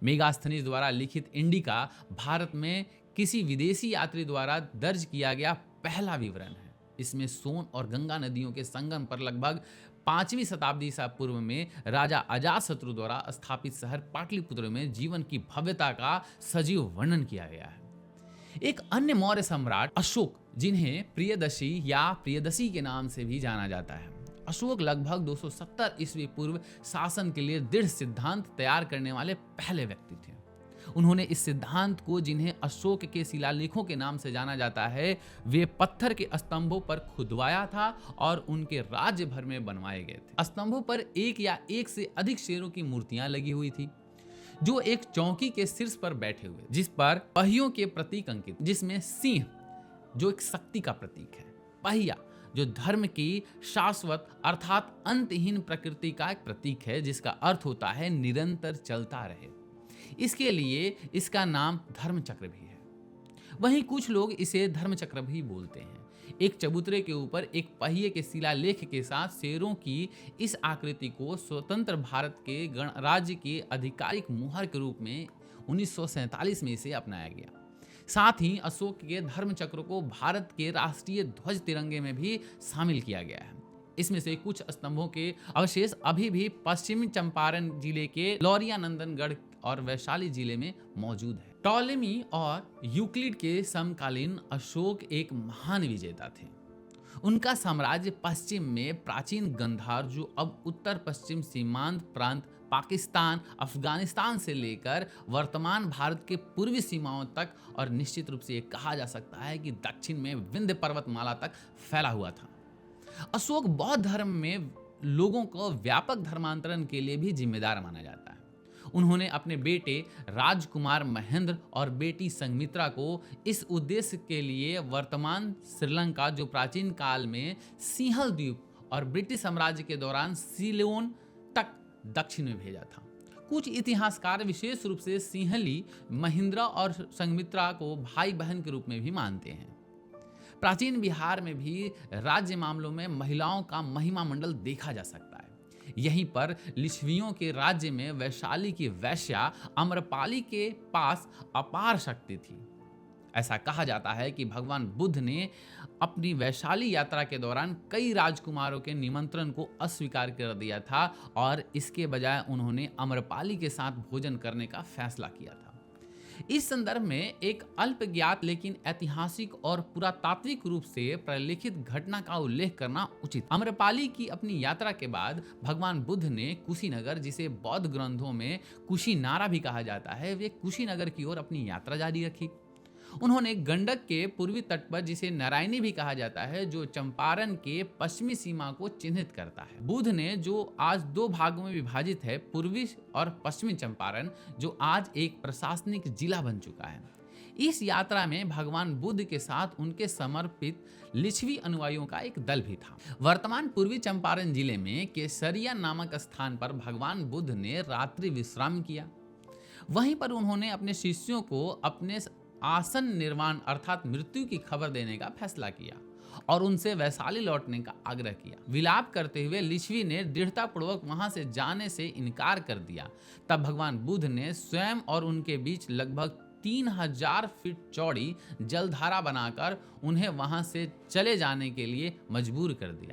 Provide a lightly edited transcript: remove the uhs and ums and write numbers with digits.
मेगास्थनीज द्वारा लिखित इंडिका भारत में किसी विदेशी यात्री द्वारा दर्ज किया गया पहला विवरण है। इसमें सोन और गंगा नदियों के संगम पर लगभग 5वीं शताब्दी ईसा पूर्व में राजा अजातशत्रु द्वारा स्थापित शहर पाटलिपुत्र में जीवन की भव्यता का सजीव वर्णन किया गया है। एक अन्य मौर्य सम्राट अशोक, जिन्हें प्रियदर्शी या प्रियदसी के नाम से भी जाना जाता है, अशोक लगभग 270 ईस्वी पूर्व शासन के लिए दृढ़ सिद्धांत तैयार करने वाले पहले व्यक्ति थे। उन्होंने इस सिद्धांत को, जिन्हें अशोक के शिलालेखों के नाम से जाना जाता है, वे पत्थर के स्तंभों पर खुदवाया था और उनके राज्य भर में बनवाए गए थे। स्तंभों पर एक या एक से अधिक शेरों की मूर्तियां लगी हुई थी, जो एक चौकी के शीर्ष पर बैठे हुए, जिस पर पहियों के प्रतीक अंकित, जिसमें सिंह जो एक शक्ति का प्रतीक है, पहिया जो धर्म की शाश्वत अर्थात अंतहीन प्रकृति का एक प्रतीक है, जिसका अर्थ होता है निरंतर चलता रहे। इसके लिए इसका नाम धर्मचक्र भी है। वहीं कुछ लोग इसे धर्मचक्र भी बोलते हैं। एक चबूतरे के ऊपर एक पहिए के शिलालेख के साथ शेरों की इस आकृति को स्वतंत्र भारत के गणराज्य के आधिकारिक मुहर के रूप में 1947 में इसे अपनाया गया। साथ ही अशोक के धर्मचक्र को भारत के राष्ट्रीय ध्वज तिरंगे में भी शामिल किया गया है। इसमें से कुछ स्तंभों के अवशेष अभी भी पश्चिमी चंपारण जिले के लौरिया नंदनगढ़ और वैशाली जिले में मौजूद है। टॉलेमी और यूक्लिड के समकालीन अशोक एक महान विजेता थे। उनका साम्राज्य पश्चिम में प्राचीन गंधार, जो अब उत्तर पश्चिम सीमांत प्रांत पाकिस्तान, अफगानिस्तान से लेकर वर्तमान भारत के पूर्वी सीमाओं तक, और निश्चित रूप से ये कहा जा सकता है कि दक्षिण में विंध्य पर्वतमाला तक फैला हुआ था। अशोक बौद्ध धर्म में लोगों को व्यापक धर्मांतरण के लिए भी जिम्मेदार माना जाता है। उन्होंने अपने बेटे राजकुमार महेंद्र और बेटी संघमित्रा को इस उद्देश्य के लिए वर्तमान श्रीलंका, जो प्राचीन काल में सिंहल द्वीप और ब्रिटिश साम्राज्य के दौरान सीलोन तक दक्षिण में भेजा था। कुछ इतिहासकार विशेष रूप से सिंहली, महिंद्रा और संघमित्रा को भाई बहन के रूप में भी मानते हैं। प्राचीन बिहार में भी राज्य मामलों में महिलाओं का महिमा मंडल देखा जा सकता है। यहीं पर लिच्छवियों के राज्य में वैशाली की वैश्या अम्रपाली के पास अपार शक्ति थी। ऐसा कहा जाता है कि भगवान बुद्ध ने अपनी वैशाली यात्रा के दौरान कई राजकुमारों के निमंत्रण को अस्वीकार कर दिया था और इसके बजाय उन्होंने अम्रपाली के साथ भोजन करने का फैसला किया था। इस संदर्भ में एक अल्पज्ञात लेकिन ऐतिहासिक और पुरातात्विक रूप से प्रलिखित घटना का उल्लेख करना उचित। अम्रपाली की अपनी यात्रा के बाद भगवान बुद्ध ने कुशीनगर, जिसे बौद्ध ग्रंथों में कुशीनारा भी कहा जाता है, वे कुशीनगर की ओर अपनी यात्रा जारी रखी। उन्होंने गंडक के पूर्वी तट पर, जिसे नारायणी भी कहा जाता है, जो चंपारण के पश्चिमी सीमा को चिन्हित करता है। बुद्ध ने, जो आज 2 भागों में विभाजित है, पूर्वी और पश्चिमी चंपारण, जो आज एक प्रशासनिक जिला बन चुका है। इस यात्रा में भगवान बुद्ध के साथ उनके समर्पित लिच्छवी अनुयायियों का एक दल भी था। वर्तमान पूर्वी चंपारण जिले में केसरिया नामक स्थान पर भगवान बुद्ध ने रात्रि विश्राम किया। वहीं पर उन्होंने अपने शिष्यों को अपने आसन निर्वाण अर्थात मृत्यु की खबर देने का फैसला किया और उनसे वैशाली लौटने का आग्रह किया। विलाप करते हुए लिच्छवी ने दृढ़तापूर्वक वहां से जाने से इनकार कर दिया। तब भगवान बुद्ध ने स्वयं और उनके बीच लगभग 3000 फीट चौड़ी जलधारा बनाकर उन्हें वहां से चले जाने के लिए मजबूर कर दिया।